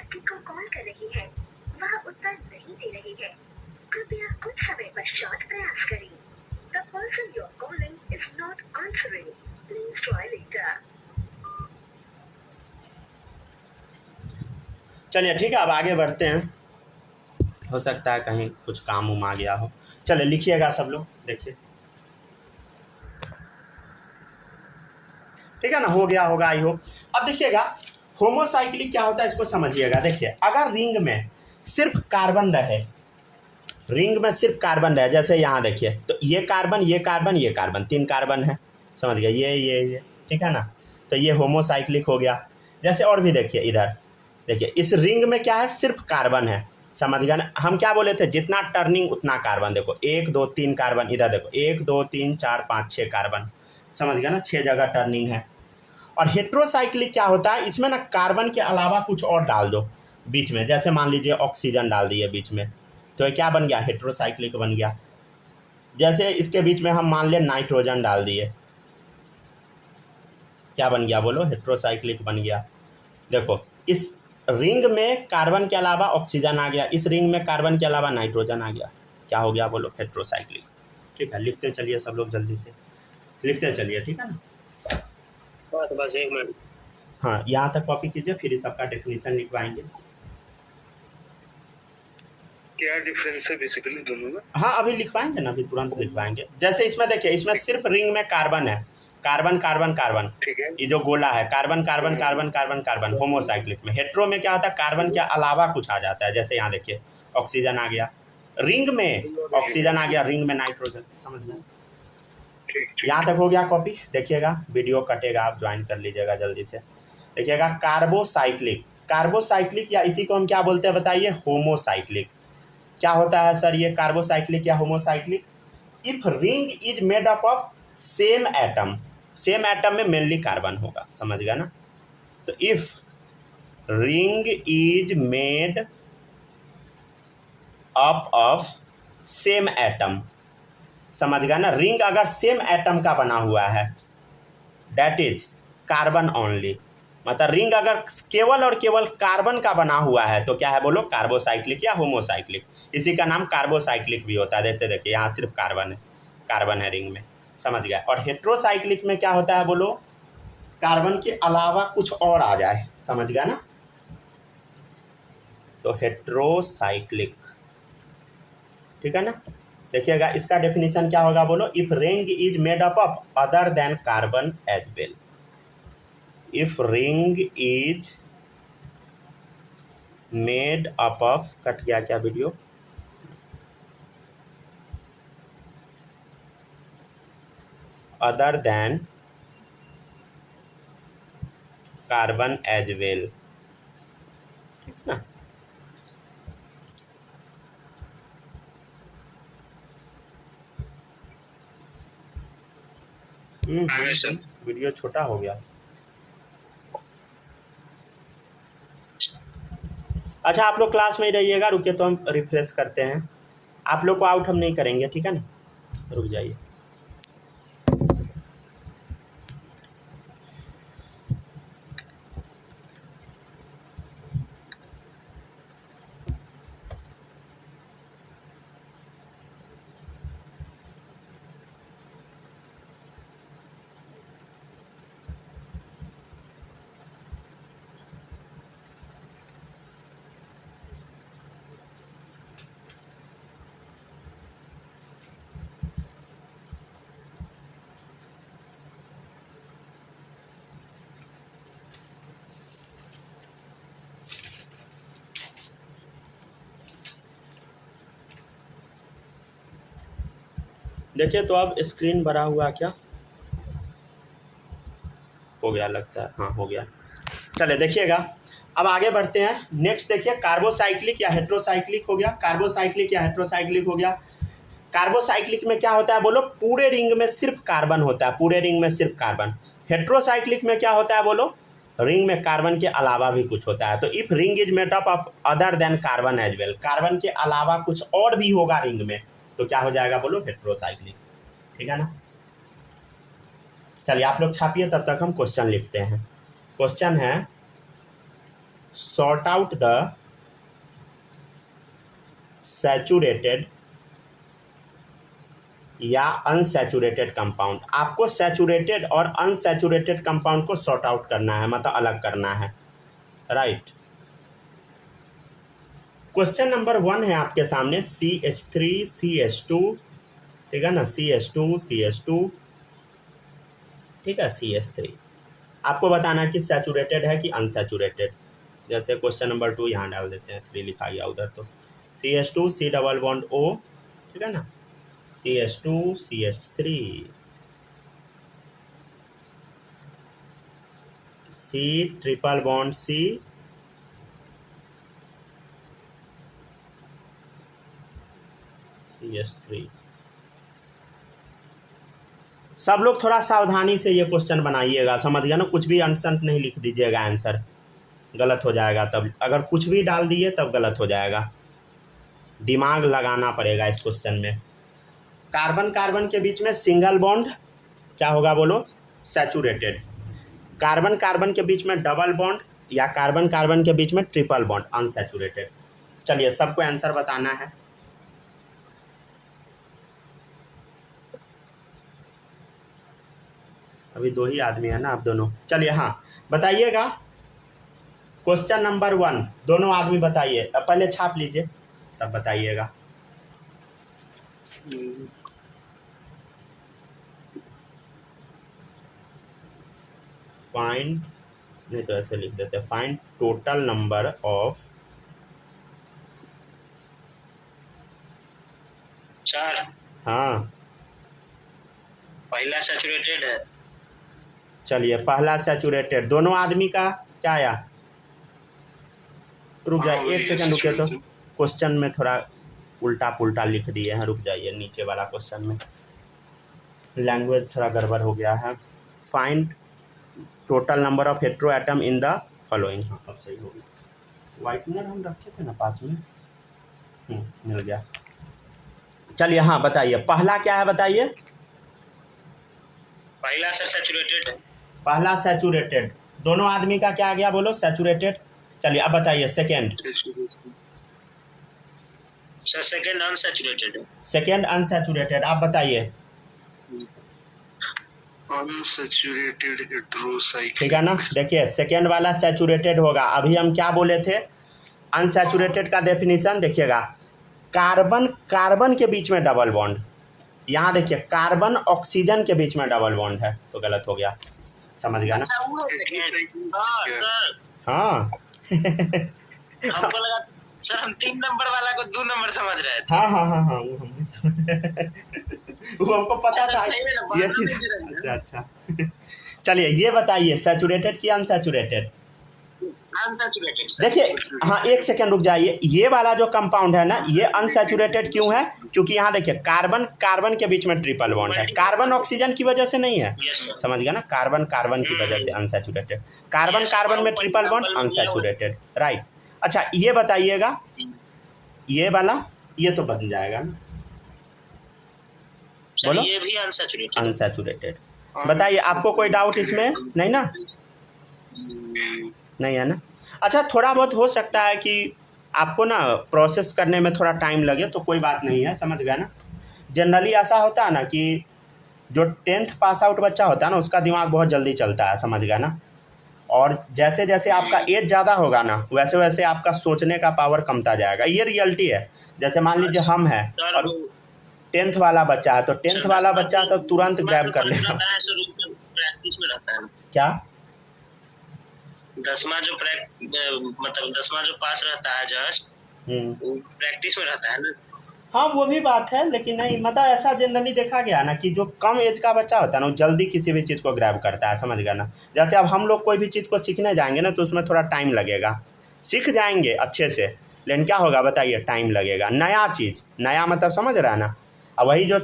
व्यक्ति को कॉल कर रही है वह उत्तर नहीं दे रही है, कृपया कुछ समय पश्चात प्रयास करें। The person you are calling is not answering. Please try later.
चलिए ठीक है, अब आगे बढ़ते हैं। हो सकता है कहीं कुछ काम उम आ गया हो। चलिए लिखिएगा सब लोग, देखिए ठीक है ना, हो गया होगा आई होप। अब देखिएगा होमोसाइक्लिक क्या होता है इसको समझिएगा। देखिए अगर रिंग में सिर्फ कार्बन रहे, रिंग में सिर्फ कार्बन रहे, जैसे यहाँ देखिए तो ये कार्बन ये कार्बन ये कार्बन, 3 कार्बन है, समझ गए, ये ठीक है ना, तो ये होमोसाइक्लिक हो गया। जैसे और भी देखिए इधर देखिए इस रिंग में क्या है, सिर्फ कार्बन है, समझ गए ना। हम क्या बोले थे, जितना टर्निंग उतना कार्बन, देखो 1 2 3 कार्बन, इधर देखो 1 2 3 4 5 6 कार्बन, समझ गए ना, 6 जगह टर्निंग है। और हेट्रोसाइक्लिक क्या होता है, इसमें ना कार्बन के अलावा कुछ और डाल दो बीच में, जैसे मान लीजिए ऑक्सीजन डाल दिए बीच में, तो ये क्या बन गया, हेट्रोसाइक्लिक बन गया। जैसे इसके बीच में हम मान लें नाइट्रोजन डाल दिए, क्या बन गया बोलो, हेट्रोसाइक्लिक बन गया। देखो इस रिंग में कार्बन के अलावा ऑक्सीजन आ गया, इस रिंग में कार्बन के अलावा नाइट्रोजन आ गया, क्या हो गया बोलो, हेट्रोसाइक्लिक। ठीक है, लिखते चलिए सब लोग, जल्दी से लिखते चलिए, ठीक है ना।
बस 1 मिनट।
हाँ यहाँ तक कॉपी कीजिए, फिर इस सबका डेफिनेशन लिखवाएंगे।
क्या डिफरेंस है बेसिकली दोनों में?
हाँ अभी लिखवाएंगे ना, अभी तुरंत लिखवाएंगे। जैसे इसमें देखिए, इसमें सिर्फ रिंग में कार्बन है, कार्बन कार्बन कार्बन,
ठीक है,
ये जो गोला है carbon carbon carbon carbon carbon, homocyclic में। हेट्रो में क्या होता है, कार्बन के अलावा कुछ आ जाता है, जैसे यहाँ देखिए ऑक्सीजन आ गया, रिंग में ऑक्सीजन आ गया, रिंग में नाइट्रोजन, समझ गए। यहाँ तक हो गया कॉपी। देखिएगा वीडियो कटेगा, आप ज्वाइन कर लीजिएगा जल्दी से। देखिएगा कार्बोसाइक्लिक, कार्बोसाइक्लिक या इसी को हम क्या बोलते हैं बताइए, होमोसाइक्लिक। क्या होता है सर ये कार्बोसाइक्लिक या homocyclic, if ring is made up of same atom, same atom में मेनली कार्बन होगा, समझ गया ना। तो if ring is made up of same atom, समझ गया ना, रिंग अगर सेम एटम का बना हुआ है, दैट इज कार्बन ओनली, मतलब रिंग अगर केवल और केवल कार्बन का बना हुआ है तो क्या है बोलो, कार्बोसाइक्लिक या होमोसाइक्लिक। इसी का नाम कार्बोसाइक्लिक भी होता है। जैसे देखिए यहाँ सिर्फ कार्बन है रिंग में, समझ गया। और हेट्रोसाइक्लिक में क्या होता है बोलो, कार्बन के अलावा कुछ और आ जाए, समझ गया ना, तो हेट्रोसाइक्लिक, ठीक है ना। देखिएगा इसका डेफिनेशन क्या होगा बोलो, if ring is made up of other than carbon as well, if ring is made up of, कट गया क्या video, other than carbon as well, ठीक ना। वीडियो छोटा हो गया। अच्छा आप लोग क्लास में ही रहिएगा, रुकिए तो हम रिफ्रेश करते हैं। आप लोग को आउट हम नहीं करेंगे, ठीक है ना, रुक जाइए। देखिए तो अब स्क्रीन भरा हुआ क्या हो गया, लगता है हाँ हो गया। चले देखिएगा अब आगे बढ़ते हैं। नेक्स्ट देखिए कार्बोसाइक्लिक या हेट्रोसाइक्लिक हो गया, कार्बोसाइक्लिक या हेट्रोसाइक्लिक हो गया। कार्बोसाइक्लिक में क्या होता है बोलो, पूरे रिंग में सिर्फ कार्बन होता है, पूरे रिंग में सिर्फ कार्बन। हेट्रोसाइक्लिक में क्या होता है बोलो, रिंग में कार्बन के अलावा भी कुछ होता है। तो if ring is made up of other than carbon as well, carbon के अलावा कुछ और भी होगा रिंग में, तो क्या हो जाएगा बोलो, हेट्रोसाइक्लिक, ठीक है ना। चलिए आप लोग छापिए, तब तक हम क्वेश्चन लिखते हैं। क्वेश्चन है सॉर्ट आउट द सैचुरेटेड या अनसैचुरेटेड कंपाउंड। आपको सैचुरेटेड और अनसैचुरेटेड कंपाउंड को सॉर्ट आउट करना है, मतलब अलग करना है, राइट। क्वेश्चन नंबर 1 है आपके सामने, CH3 CH2, ठीक है ना, CH2 CH2, ठीक है, CH3। आपको बताना कि सैचुरेटेड है कि अनसैचुरेटेड। जैसे क्वेश्चन नंबर 2 यहाँ डाल देते हैं, 3 लिखा गया उधर, तो CH2 C double bond O, ठीक है ना, CH2 CH3 C triple bond C CH3। सब लोग थोड़ा सावधानी से ये क्वेश्चन बनाइएगा, समझ गया ना, कुछ भी अंट नहीं लिख दीजिएगा, आंसर गलत हो जाएगा तब। अगर कुछ भी डाल दिए तब गलत हो जाएगा, दिमाग लगाना पड़ेगा इस क्वेश्चन में। कार्बन कार्बन के बीच में सिंगल बॉन्ड क्या होगा बोलो, सैचुरेटेड। कार्बन कार्बन के बीच में डबल बॉन्ड या कार्बन कार्बन के बीच में ट्रिपल बॉन्ड, अनसैचुरेटेड। चलिए सबको आंसर बताना है। अभी 2 ही आदमी है ना आप दोनों, चलिए हाँ बताइएगा। क्वेश्चन नंबर 1 दोनों आदमी बताइए, पहले छाप लीजिए तब बताइएगा। फाइंड, नहीं तो ऐसे लिख देते, फाइंड टोटल नंबर ऑफ
4।
हाँ
पहला सैचुरेटेड है।
चलिए पहला सैचुरेटेड, दोनों आदमी का क्या आया, रुक जाइए 1 सेकंड रुकिए, तो क्वेश्चन में थोड़ा उल्टा पुल्टा लिख दिए हैं, रुक जाइए, नीचे वाला क्वेश्चन में लैंग्वेज थोड़ा गड़बड़ हो गया है। Find total number of hetero atom in the following, हाँ अब सही होगी। वाइटनर हम रखे थे ना पास में, मिल गया। चलिए हाँ बताइए, पहला क्या है बताइए।
पहला सर सैचुरेटेड है।
पहला सैचुरेटेड, दोनों आदमी का क्या आ गया बोलो, सैचुरेटेड। चलिए अब बताइए सेकेंड।
सर सेकेंड अनसैचुरेटेड है।
सेकेंड अनसैचुरेटेड, आप बताइए।
अनसैचुरेटेड हेटेरोसाइक्लिक,
ठीक है ना, देखिए सेकेंड वाला सैचुरेटेड होगा। अभी हम क्या बोले थे, अनसैचुरेटेड का डेफिनेशन देखिएगा, कार्बन कार्बन के बीच में डबल बॉन्ड। यहाँ देखिए कार्बन ऑक्सीजन के बीच में डबल बॉन्ड है, तो गलत हो गया, समझ गया ना।
हाँ सर,
हाँ
हमको लगा सर हम 3 नंबर वाला को 2 नंबर समझ रहे थे।
हाँ हाँ हाँ हाँ वो हम भी समझ वो हमको पता था ये चीज। अच्छा अच्छा चलिए ये बताइए, सैचुरेटेड कि अनसैचुरेटेड।
अनसैचुरेटेड।
देखिए हाँ 1 सेकंड रुक जाइए, ये वाला जो कंपाउंड है ना ये अनसैचुरेटेड क्यों है, क्योंकि यहाँ देखिए कार्बन कार्बन के बीच में ट्रिपल बॉन्ड है, कार्बन ऑक्सीजन की वजह से नहीं है, समझ गया ना, कार्बन कार्बन की वजह से अनसैचुरेटेड, कार्बन कार्बन में ट्रिपल बॉन्ड अनसैचुरेटेड, राइट। अच्छा ये बताइएगा, ये वाला ये तो बन जाएगा ना, बोलो।
ये भी अनसैचुरेटेड।
अनसैचुरेटेड, बताइए आपको कोई डाउट इसमें नहीं ना, नहीं है ना। अच्छा थोड़ा बहुत हो सकता है कि आपको ना प्रोसेस करने में थोड़ा टाइम लगे, तो कोई बात नहीं है, समझ गया ना। जनरली ऐसा होता है ना कि जो 10th पास आउट बच्चा होता है ना उसका दिमाग बहुत जल्दी चलता है, समझ गया ना। और जैसे जैसे आपका एज ज़्यादा होगा ना वैसे वैसे आपका सोचने का पावर कमता जाएगा, ये रियलिटी है। जैसे मान लीजिए हम हैं और 10th वाला बच्चा है, तो 10th वाला बच्चा सब तुरंत ग्रैब कर लेगा।
प्रैक्टिस में रहता है
क्या
10वां जो मतलब 10वां जो पास रहता है जस्ट प्रैक्टिस में रहता है ना।
हाँ वो भी बात है, लेकिन नहीं मतलब ऐसा जनरली देखा गया ना कि जो कम एज का बच्चा होता है ना वो जल्दी किसी भी चीज़ को ग्रैब करता है, समझ गया ना। जैसे अब हम लोग कोई भी चीज़ को सीखने जाएंगे ना तो उसमें थोड़ा टाइम लगेगा, सीख जाएंगे अच्छे से, लेकिन क्या होगा बताइए, टाइम लगेगा। नया चीज़, नया मतलब समझ रहा है ना। अब वही जो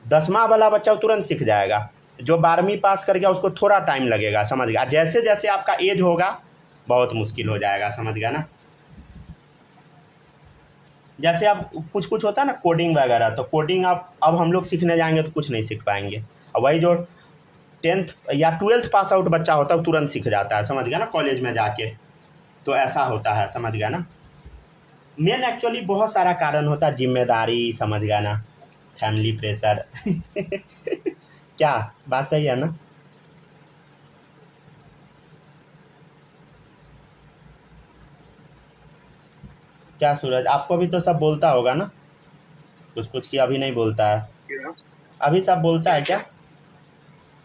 10वां वाला बच्चा वो तुरंत सीख जाएगा, जो 12वीं पास कर गया उसको थोड़ा टाइम लगेगा, समझ गया। जैसे जैसे आपका एज होगा बहुत मुश्किल हो जाएगा, समझ गया ना। जैसे अब कुछ कुछ होता है ना कोडिंग वगैरह, तो कोडिंग अब हम लोग सीखने जाएंगे तो कुछ नहीं सीख पाएंगे। अब वही जो 10th या 12th पास आउट बच्चा होता है तुरंत सीख जाता है, समझ गया ना, कॉलेज में जाके। तो ऐसा होता है, समझ गया ना। मेन एक्चुअली बहुत सारा कारण होता है, जिम्मेदारी, समझ गया ना, फैमिली प्रेशर क्या बात सही है ना। क्या सूरज, आपको भी तो सब बोलता होगा ना, कुछ कुछ की अभी नहीं बोलता है, अभी सब बोलता है क्या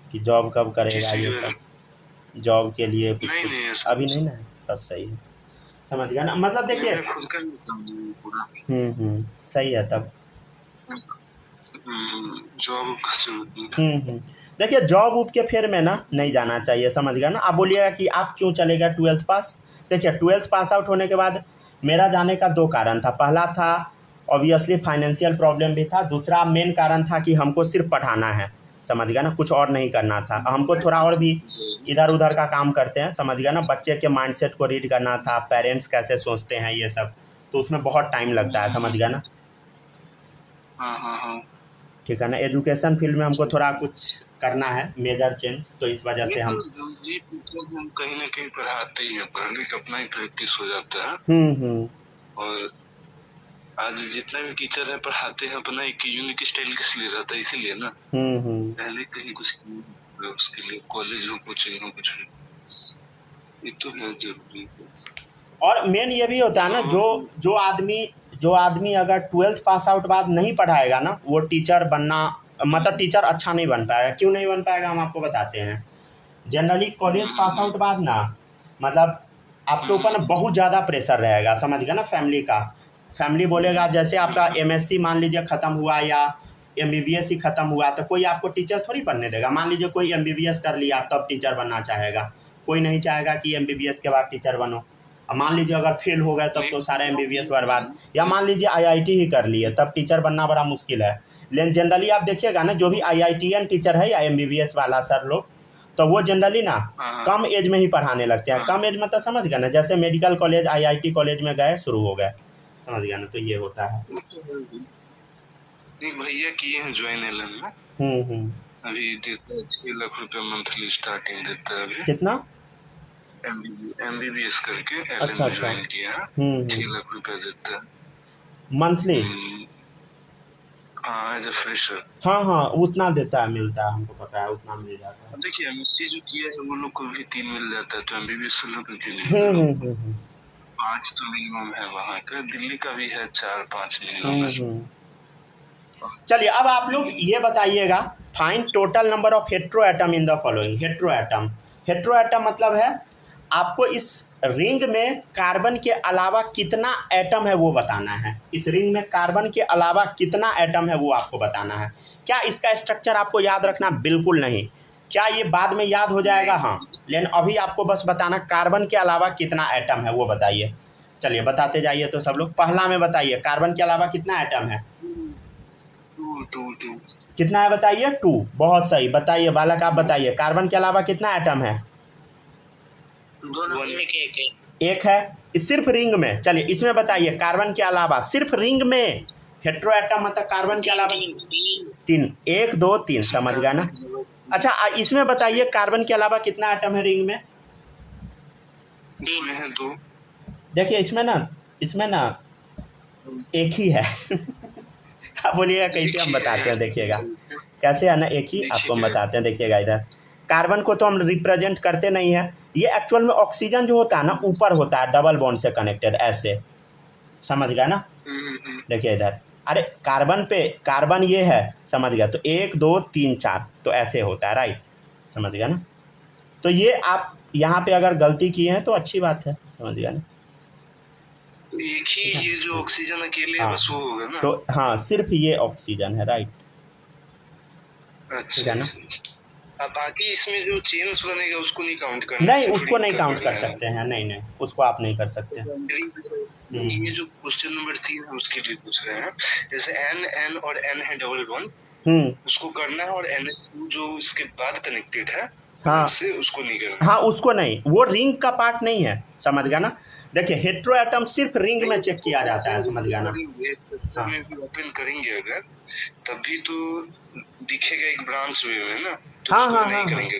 कि जॉब कब करेगा, ये सब जॉब के लिए कुछ
नहीं,
कुछ
नहीं,
अभी नहीं ना, तब सही है, समझ गया ना। मतलब देखिए
खुद का पूरा
सही है तब।
जॉब का जरूरत नहीं।
देखिए जॉब उब के फेर में ना नहीं जाना चाहिए, समझ गया ना। आप बोलिएगा कि आप क्यों चलेगा 12th पास, देखिए 12th पास आउट होने के बाद मेरा जाने का 2 कारण था। पहला था ऑब्वियसली फाइनेंशियल प्रॉब्लम भी था, दूसरा मेन कारण था कि हमको सिर्फ पढ़ाना है, समझ गया ना, कुछ और नहीं करना था। हमको थोड़ा और भी इधर उधर का काम करते हैं, समझ गया ना, बच्चे के माइंडसेट को रीड करना था, पेरेंट्स कैसे सोचते हैं ये सब, तो उसमें बहुत टाइम लगता है, समझ गया ना।
हाँ।
ठीक है ना, एजुकेशन फील्ड में हमको थोड़ा कुछ करना है मेजर चेंज, तो इस वजह से हम
कहीं ना कहीं पढ़ाते ही हैं, पढ़ने का अपना ही प्रैक्टिस हो जाता है। और आज जितना भी टीचर है पढ़ाते हैं अपना एक यूनिक स्टाइल किस लिए रहता है, इसीलिए ना। पहले कहीं कुछ उसके लिए कॉलेज हो, कोचिंग हो, कुछ ये तो है जरूरी। और
मेन ये भी होता है ना, जो आदमी अगर 12th पास आउट बाद नहीं पढ़ाएगा ना, वो टीचर बनना, मतलब टीचर अच्छा नहीं बन पाएगा। क्यों नहीं बन पाएगा, हम आपको बताते हैं। जनरली कॉलेज पास आउट बाद ना, मतलब आपके ऊपर ना बहुत ज़्यादा प्रेशर रहेगा, समझ गया ना, फैमिली का। फैमिली बोलेगा जैसे आपका MSc मान लीजिए ख़त्म हुआ या MBBS ही ख़त्म हुआ, तो कोई आपको टीचर थोड़ी बनने देगा। मान लीजिए कोई MBBS कर लिया तब टीचर बनना चाहेगा, कोई नहीं चाहेगा कि MBBS के बाद टीचर बनो। अब मान लीजिए अगर फेल हो गए तब तो सारा MBBS बर्बाद, या मान लीजिए IIT ही कर लिए तब टीचर बनना बड़ा मुश्किल है। लेकिन जनरली आप देखिएगा ना, जो भी IITian टीचर है या MBBS वाला सर लोग, तो वो जनरली ना कम एज में ही पढ़ाने लगते हैं। कम एज मतलब समझ गया ना, जैसे मेडिकल कॉलेज IIT कॉलेज में गए, शुरू हो गए, समझ गया ना, तो ये होता है।
एक भैया किए हैं ज्वाइन LN में, अभी देता है 6 लाख रुपए मंथली स्टार्टिंग देता है। अभी
कितना?
MBBS करके LN
अच्छा
में ज्वाइन किया है, 6 लाख रुपए देता है
मंथली।
हाँ, एज ए फ्रेशर।
हाँ उतना देता है, मिलता है, हमको पता है, उतना मिल जाता है।
देखिए MSc जो किया है वो लोग को भी 3 मिल जाता है, तो MBBS से लोग क्यों नहीं? 5 तो मिनिमम है वहाँ का, दिल्ली का भी है 4-5 मिनिमम।
चलिए अब आप लोग ये बताइएगा, find total number of hetero atom in the following. Hetero atom मतलब है आपको इस रिंग में कार्बन के अलावा कितना एटम है वो बताना है। इस रिंग में कार्बन के अलावा कितना एटम है वो आपको बताना है। क्या इसका स्ट्रक्चर आपको याद रखना? बिल्कुल नहीं। क्या ये बाद में याद हो जाएगा? हाँ, लेकिन अभी आपको बस बताना कार्बन के अलावा कितना एटम है वो बताइए। चलिए बताते जाइए तो सब लोग। पहला में बताइए कार्बन के अलावा कितना एटम है?
2
कितना है बताइए? 2। बहुत सही। बताइए बालक, आप बताइए कार्बन के अलावा कितना एटम है?
दोनों में
एक है सिर्फ रिंग में। चलिए इसमें बताइए कार्बन के अलावा सिर्फ रिंग में हेट्रो एटम मतलब कार्बन के अलावा 3। 1 2 3, समझ गया ना। अच्छा इसमें बताइए कार्बन के अलावा कितना एटम है रिंग में?
इसमें है 2।
देखिए इसमें ना एक ही है आप बोलिएगा कैसे हम बताते हैं, देखिएगा कैसे है ना, एक ही आपको हम बताते हैं। देखिएगा इधर कार्बन को तो हम रिप्रेजेंट करते नहीं है, ये एक्चुअल में ऑक्सीजन जो होता है ना ऊपर होता है डबल बॉन्ड से कनेक्टेड, ऐसे, समझ गया ना। देखिए इधर, अरे कार्बन ये है, समझ गया, तो 1 2 3 4 तो ऐसे होता है, राइट, समझ गया ना। तो ये आप यहाँ पे अगर गलती की है तो अच्छी बात है, समझ गया ना।
एक ही ये जो ऑक्सीजन अकेले है बस वो होगा ना।
तो हाँ सिर्फ ये ऑक्सीजन है, राइट, ठीक है ना।
अब बाकी इसमें जो चेन्स बनेगा उसको नहीं काउंट करना?
नहीं, उसको नहीं काउंट कर सकते हैं, नहीं उसको आप नहीं कर सकते।
ये जो क्वेश्चन नंबर 3 है उसके लिए पूछ रहे हैं, जैसे N और N है डबल बॉन्ड, उसको करना है, और NH2 जो इसके बाद कनेक्टेड है
हाँ
उससे उसको नहीं करना।
हाँ उसको नहीं, वो रिंग का पार्ट नहीं है, समझ गया ना। देखिए हेट्रो एटम सिर्फ रिंग में चेक किया जाता है, समझ गया ना।
हाँ। ओपन करेंगे अगर तभी तो दिखेगा एक ब्रांच वे में ना, तो
हाँ
नहीं करेंगे।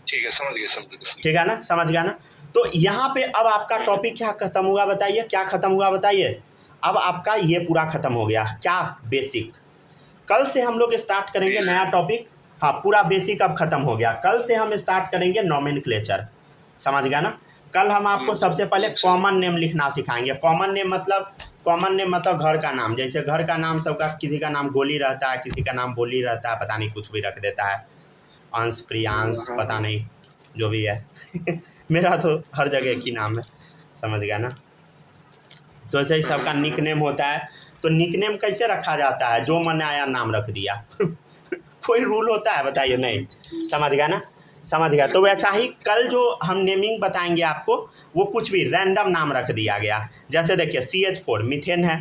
ठीक है, समझ गए,
ठीक है ना, समझ गया ना। तो यहाँ पे अब आपका टॉपिक क्या खत्म हुआ बताइए, क्या खत्म हुआ बताइए। अब आपका ये पूरा खत्म हो गया, क्या, बेसिक। कल से हम लोग स्टार्ट करेंगे नया टॉपिक। हाँ, पूरा बेसिक अब खत्म हो गया। कल से हम स्टार्ट करेंगे नॉमेनक्लेचर, समझ गया ना। कल हम आपको सबसे पहले कॉमन नेम लिखना सिखाएंगे। कॉमन नेम मतलब घर का नाम। जैसे घर का नाम सबका, किसी का नाम गोली रहता है, किसी का नाम बोली रहता है, पता नहीं कुछ भी रख देता है, अंश, प्रियांश, पता नहीं जो भी है मेरा तो हर जगह एक ही नाम है, समझ गया ना। तो ऐसे ही सबका निक नेम होता है। तो निक नेम कैसे रखा जाता है, जो मन आया नाम रख दिया कोई रूल होता है बताइए, नहीं, समझ गया ना, समझ गया। तो वैसा ही कल जो हम नेमिंग बताएंगे आपको, वो कुछ भी रैंडम नाम रख दिया गया। जैसे देखिए CH4 मीथेन है,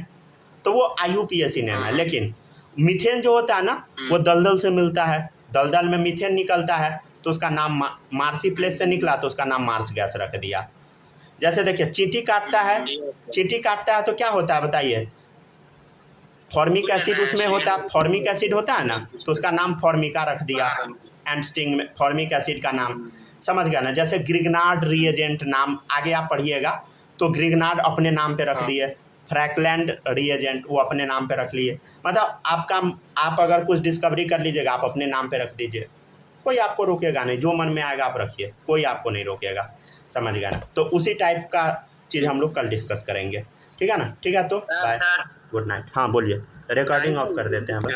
तो वो IUPAC नेम है, लेकिन मीथेन जो होता है ना, वो दलदल से मिलता है, दलदल में मीथेन निकलता है, तो उसका नाम मार्सी प्लेस से निकला, तो उसका नाम मार्स गैस रख दिया। जैसे देखिए चींटी काटता है तो क्या होता है बताइए, फॉर्मिक एसिड उसमें होता है, फॉर्मिक एसिड होता है ना, तो उसका नाम फॉर्मिका रख दिया। एंड स्टिंग में फॉर्मिक एसिड का नाम, समझ गया ना। जैसे ग्रिग्नार्ड रिएजेंट नाम आगे आप पढ़िएगा, तो ग्रिग्नार्ड अपने नाम पे रख दिए, फ्रैकलैंड रिएजेंट वो अपने नाम पे रख लिए। मतलब आप अगर कुछ डिस्कवरी कर लीजिएगा, आप अपने नाम पे रख दीजिए, कोई आपको रोकेगा नहीं, जो मन में आएगा आप रखिए, कोई आपको नहीं रोकेगा, समझ गया ना। तो उसी टाइप का चीज़ हम लोग कल डिस्कस करेंगे, ठीक है ना। ठीक है, तो बाय, गुड नाइट। हाँ बोलिए, रिकॉर्डिंग ऑफ कर देते हैं बस।